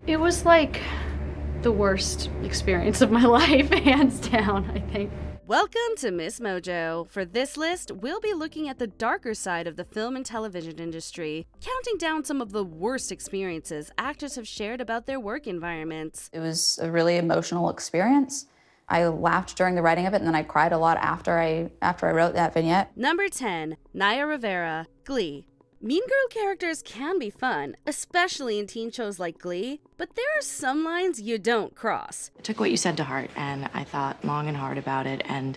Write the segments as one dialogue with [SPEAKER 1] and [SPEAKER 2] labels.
[SPEAKER 1] It was like the worst experience of my life, hands down, I think.
[SPEAKER 2] Welcome to MsMojo. For this list, we'll be looking at the darker side of the film and television industry, counting down some of the worst experiences actors have shared about their work environments.
[SPEAKER 3] It was a really emotional experience. I laughed during the writing of it, and then I cried a lot after I wrote that vignette.
[SPEAKER 2] Number 10, Nia Rivera Glee. Mean girl characters can be fun, especially in teen shows like Glee, but there are some lines you don't cross.
[SPEAKER 4] I took what you said to heart, and I thought long and hard about it, and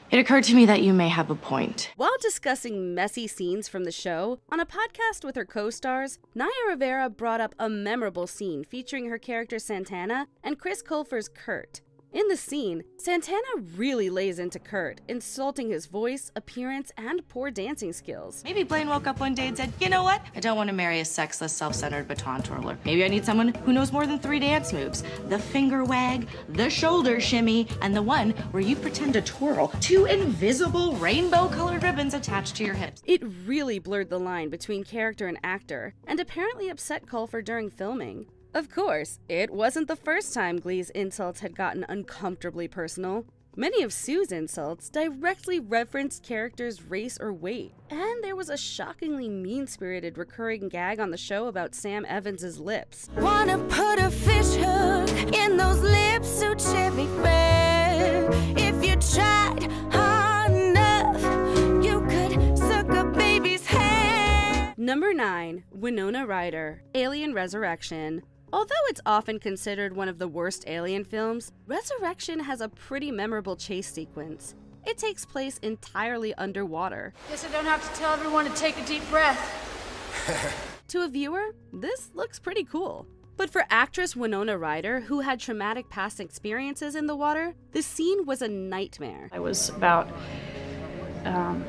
[SPEAKER 4] it occurred to me that you may have a point.
[SPEAKER 2] While discussing messy scenes from the show, on a podcast with her co-stars, Nia Rivera brought up a memorable scene featuring her character Santana and Chris Colfer's Kurt. In the scene, Santana really lays into Kurt, insulting his voice, appearance, and poor dancing skills.
[SPEAKER 4] Maybe Blaine woke up one day and said, you know what? I don't want to marry a sexless, self-centered baton twirler. Maybe I need someone who knows more than 3 dance moves. The finger wag, the shoulder shimmy, and the one where you pretend to twirl 2 invisible rainbow-colored ribbons attached to your hips.
[SPEAKER 2] It really blurred the line between character and actor, and apparently upset Colfer during filming. Of course, it wasn't the first time Glee's insults had gotten uncomfortably personal. Many of Sue's insults directly referenced characters' race or weight, and there was a shockingly mean-spirited recurring gag on the show about Sam Evans' lips.
[SPEAKER 5] Wanna put a fish hook in those lips so cherry red. If you tried hard enough, you could suck a baby's head.
[SPEAKER 2] Number 9, Winona Ryder, Alien Resurrection. Although it's often considered one of the worst Alien films, Resurrection has a pretty memorable chase sequence. It takes place entirely underwater.
[SPEAKER 1] Guess I don't have to tell everyone to take a deep breath.
[SPEAKER 2] To a viewer, this looks pretty cool. But for actress Winona Ryder, who had traumatic past experiences in the water, the scene was a nightmare.
[SPEAKER 1] I was about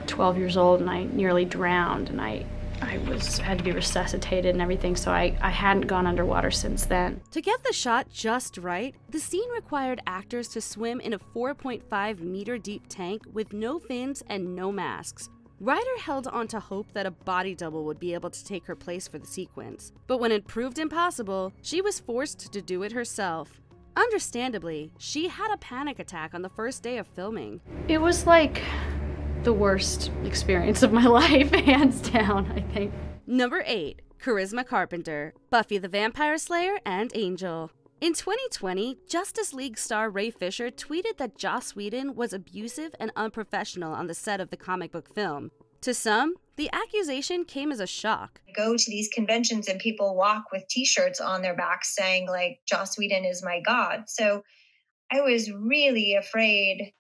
[SPEAKER 1] 12 years old and I nearly drowned, and I had to be resuscitated and everything, so I hadn't gone underwater since then.
[SPEAKER 2] To get the shot just right, the scene required actors to swim in a 4.5 meter deep tank with no fins and no masks. Ryder held on to hope that a body double would be able to take her place for the sequence, but when it proved impossible, she was forced to do it herself. Understandably, she had a panic attack on the first day of filming.
[SPEAKER 1] It was like the worst experience of my life, hands down, I think.
[SPEAKER 2] Number 8, Charisma Carpenter, Buffy the Vampire Slayer, and Angel. In 2020, Justice League star Ray Fisher tweeted that Joss Whedon was abusive and unprofessional on the set of the comic book film. To some, the accusation came as a shock.
[SPEAKER 6] I go to these conventions and people walk with t-shirts on their backs saying, like, Joss Whedon is my god. So I was really afraid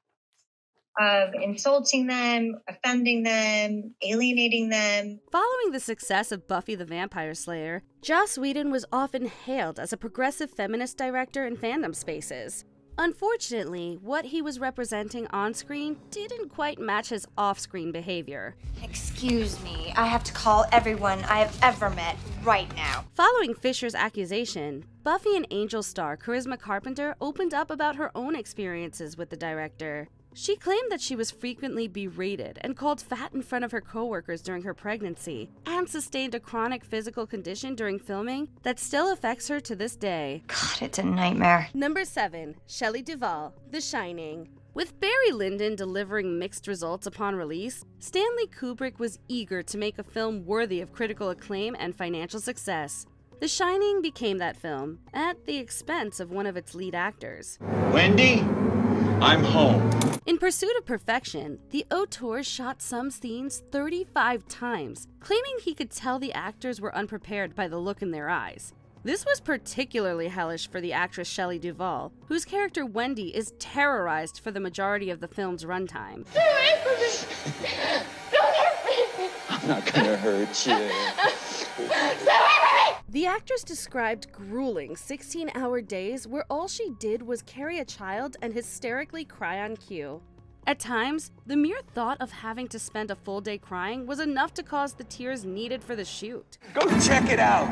[SPEAKER 6] of insulting them, offending them, alienating them.
[SPEAKER 2] Following the success of Buffy the Vampire Slayer, Joss Whedon was often hailed as a progressive feminist director in fandom spaces. Unfortunately, what he was representing on screen didn't quite match his off-screen behavior.
[SPEAKER 7] Excuse me, I have to call everyone I have ever met right now.
[SPEAKER 2] Following Fisher's accusation, Buffy and Angel star Charisma Carpenter opened up about her own experiences with the director. She claimed that she was frequently berated and called fat in front of her coworkers during her pregnancy, and sustained a chronic physical condition during filming that still affects her to this day.
[SPEAKER 7] God, it's a nightmare.
[SPEAKER 2] Number 7, Shelley Duval, The Shining. With Barry Lyndon delivering mixed results upon release, Stanley Kubrick was eager to make a film worthy of critical acclaim and financial success. The Shining became that film, at the expense of one of its lead actors.
[SPEAKER 8] Wendy, I'm home.
[SPEAKER 2] In pursuit of perfection, the auteur shot some scenes 35 times, claiming he could tell the actors were unprepared by the look in their eyes. This was particularly hellish for the actress Shelley Duval, whose character Wendy is terrorized for the majority of the film's runtime.
[SPEAKER 8] I'm not gonna hurt you.
[SPEAKER 2] The actress described grueling 16-hour days where all she did was carry a child and hysterically cry on cue. At times, the mere thought of having to spend a full day crying was enough to cause the tears needed for the shoot.
[SPEAKER 8] Go check it out.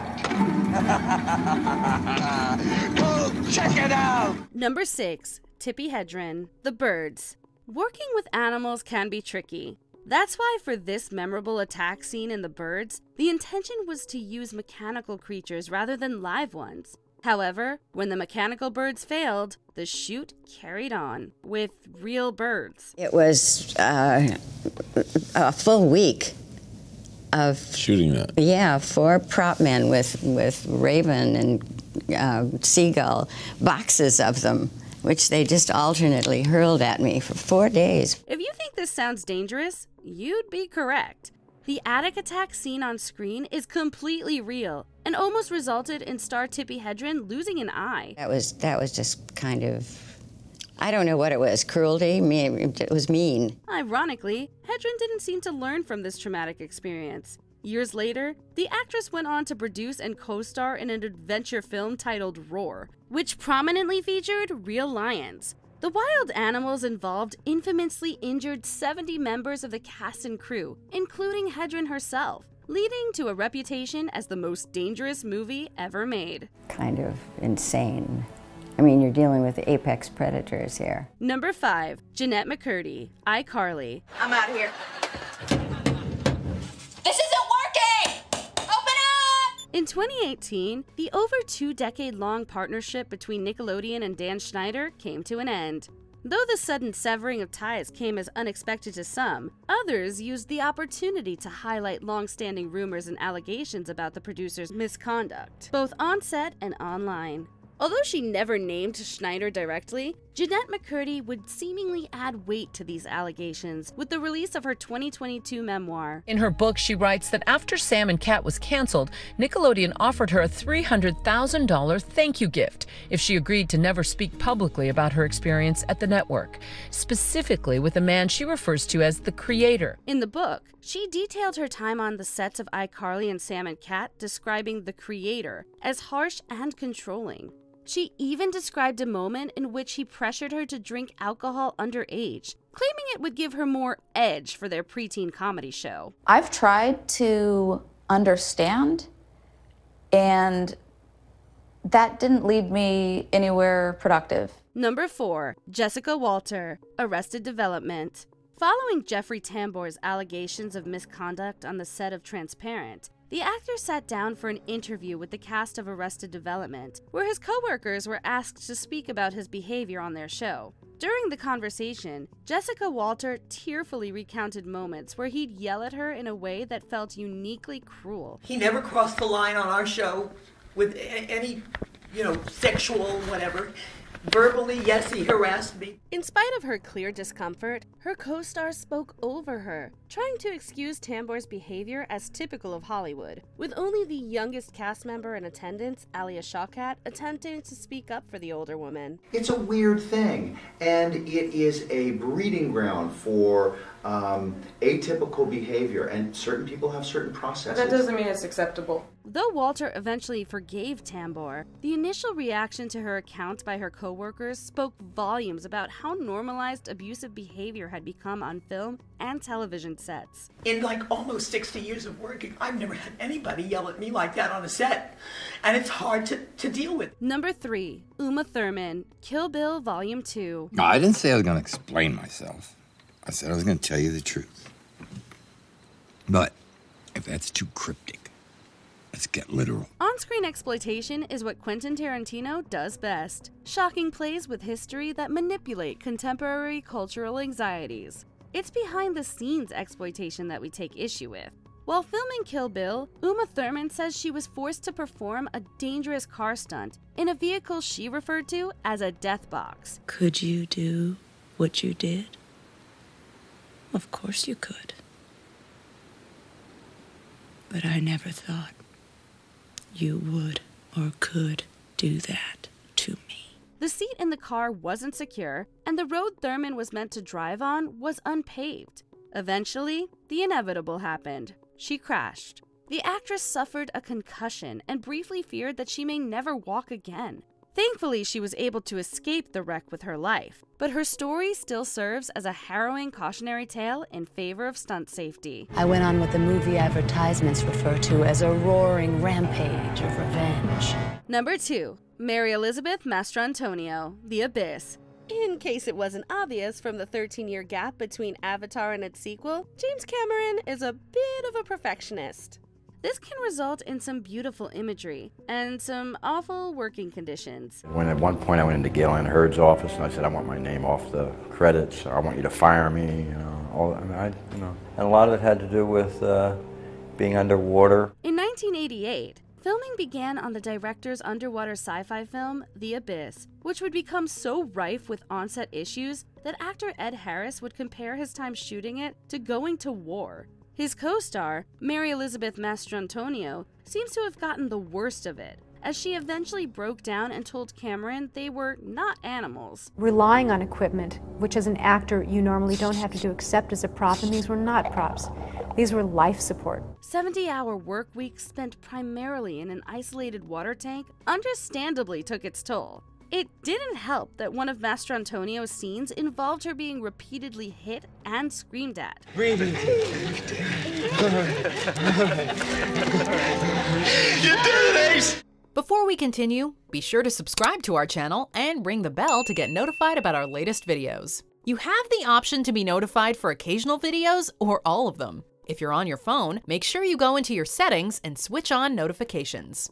[SPEAKER 8] Go check it out.
[SPEAKER 2] Number 6, Tippi Hedren, The Birds. Working with animals can be tricky. That's why for this memorable attack scene in The Birds, the intention was to use mechanical creatures rather than live ones. However, when the mechanical birds failed, the shoot carried on with real birds.
[SPEAKER 9] It was a full week of
[SPEAKER 10] shooting that.
[SPEAKER 9] Yeah, 4 prop men with raven and seagull, boxes of them, which they just alternately hurled at me for 4 days.
[SPEAKER 2] If you think this sounds dangerous, you'd be correct. The attic attack seen on screen is completely real and almost resulted in star Tippi Hedren losing an eye.
[SPEAKER 9] That was just kind of, I don't know what it was, cruelty? It was mean.
[SPEAKER 2] Ironically, Hedren didn't seem to learn from this traumatic experience. Years later, the actress went on to produce and co-star in an adventure film titled Roar, which prominently featured real lions. The wild animals involved infamously injured 70 members of the cast and crew, including Hedren herself, leading to a reputation as the most dangerous movie ever made.
[SPEAKER 9] Kind of insane. I mean, you're dealing with apex predators here.
[SPEAKER 2] Number 5, Janette McCarty, iCarly.
[SPEAKER 7] I'm out of here. This isn't working! Open up!
[SPEAKER 2] In 2018, the over 2-decade-long partnership between Nickelodeon and Dan Schneider came to an end. Though the sudden severing of ties came as unexpected to some, others used the opportunity to highlight long-standing rumors and allegations about the producer's misconduct, both on set and online. Although she never named Schneider directly, Janette McCarty would seemingly add weight to these allegations with the release of her 2022 memoir.
[SPEAKER 11] In her book, she writes that after Sam and Cat was canceled, Nickelodeon offered her a $300,000 thank you gift if she agreed to never speak publicly about her experience at the network, specifically with a man she refers to as the creator.
[SPEAKER 2] In the book, she detailed her time on the sets of iCarly and Sam and Cat, describing the creator as harsh and controlling. She even described a moment in which he pressured her to drink alcohol underage, claiming it would give her more edge for their preteen comedy show.
[SPEAKER 3] I've tried to understand, and that didn't lead me anywhere productive.
[SPEAKER 2] Number 4, Jessica Walter, Arrested Development. Following Jeffrey Tambor's allegations of misconduct on the set of Transparent, the actor sat down for an interview with the cast of Arrested Development, where his coworkers were asked to speak about his behavior on their show. During the conversation, Jessica Walter tearfully recounted moments where he'd yell at her in a way that felt uniquely cruel.
[SPEAKER 12] He never crossed the line on our show with any, sexual whatever. Verbally, yes, he harassed me.
[SPEAKER 2] In spite of her clear discomfort, her co-stars spoke over her, trying to excuse Tambor's behavior as typical of Hollywood, with only the youngest cast member in attendance, Alia Shawkat, attempting to speak up for the older woman.
[SPEAKER 13] It's a weird thing, and it is a breeding ground for atypical behavior, and certain people have certain processes.
[SPEAKER 14] That doesn't mean it's acceptable.
[SPEAKER 2] Though Walter eventually forgave Tambor, the initial reaction to her account by her co-workers spoke volumes about how normalized abusive behavior had become on film and television sets.
[SPEAKER 12] In almost 60 years of working, I've never had anybody yell at me like that on a set, and it's hard to deal with.
[SPEAKER 2] Number 3, Uma Thurman, Kill Bill Volume 2.
[SPEAKER 10] No, I didn't say I was going to explain myself. I said I was going to tell you the truth. But if that's too cryptic, let's get literal.
[SPEAKER 2] On-screen exploitation is what Quentin Tarantino does best. Shocking plays with history that manipulate contemporary cultural anxieties. It's behind-the-scenes exploitation that we take issue with. While filming Kill Bill, Uma Thurman says she was forced to perform a dangerous car stunt in a vehicle she referred to as a death box.
[SPEAKER 15] Could you do what you did? Of course you could. But I never thought you would or could do that to me.
[SPEAKER 2] The seat in the car wasn't secure, and the road Thurman was meant to drive on was unpaved. Eventually, the inevitable happened. She crashed. The actress suffered a concussion and briefly feared that she may never walk again. Thankfully, she was able to escape the wreck with her life, but her story still serves as a harrowing cautionary tale in favor of stunt safety.
[SPEAKER 15] I went on what the movie advertisements refer to as a roaring rampage of revenge.
[SPEAKER 2] Number 2, Mary Elizabeth Mastrantonio, The Abyss. In case it wasn't obvious from the 13-year gap between Avatar and its sequel, James Cameron is a bit of a perfectionist. This can result in some beautiful imagery and some awful working conditions.
[SPEAKER 14] When at one point I went into Gail Ann Hurd's office and I said, I want my name off the credits, I want you to fire me, and a lot of it had to do with being underwater.
[SPEAKER 2] In 1988, filming began on the director's underwater sci-fi film, The Abyss, which would become so rife with on-set issues that actor Ed Harris would compare his time shooting it to going to war. His co-star, Mary Elizabeth Mastrantonio, seems to have gotten the worst of it, as she eventually broke down and told Cameron they were not animals.
[SPEAKER 16] Relying on equipment, which as an actor you normally don't have to do except as a prop, and these were not props. These were life support.
[SPEAKER 2] 70-hour work weeks spent primarily in an isolated water tank understandably took its toll. It didn't help that one of Mastrantonio's scenes involved her being repeatedly hit and screamed at.
[SPEAKER 8] Breathe easy. All right. You did it, Ace!
[SPEAKER 17] Before we continue, be sure to subscribe to our channel and ring the bell to get notified about our latest videos. You have the option to be notified for occasional videos or all of them. If you're on your phone, make sure you go into your settings and switch on notifications.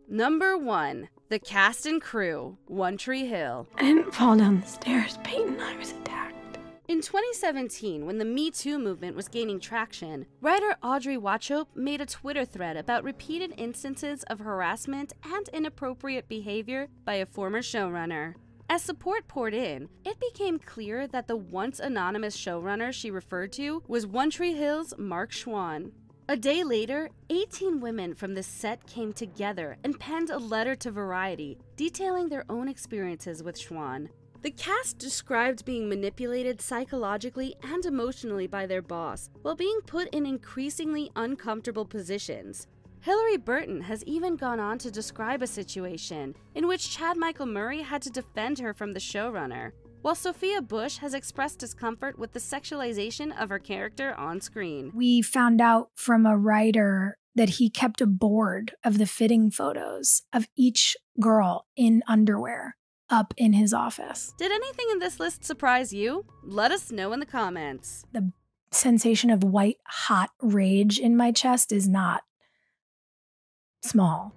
[SPEAKER 2] Number 1. The cast and crew, One Tree Hill.
[SPEAKER 1] I didn't fall down the stairs, Peyton. I was attacked.
[SPEAKER 2] In 2017, when the Me Too movement was gaining traction, writer Audrey Wauchope made a Twitter thread about repeated instances of harassment and inappropriate behavior by a former showrunner. As support poured in, it became clear that the once anonymous showrunner she referred to was One Tree Hill's Mark Schwann. A day later, 18 women from the set came together and penned a letter to Variety detailing their own experiences with Schwann. The cast described being manipulated psychologically and emotionally by their boss while being put in increasingly uncomfortable positions. Hilary Burton has even gone on to describe a situation in which Chad Michael Murray had to defend her from the showrunner, while Sophia Bush has expressed discomfort with the sexualization of her character on screen.
[SPEAKER 18] We found out from a writer that he kept a board of the fitting photos of each girl in underwear up in his office.
[SPEAKER 2] Did anything in this list surprise you? Let us know in the comments.
[SPEAKER 18] The sensation of white hot rage in my chest is not small.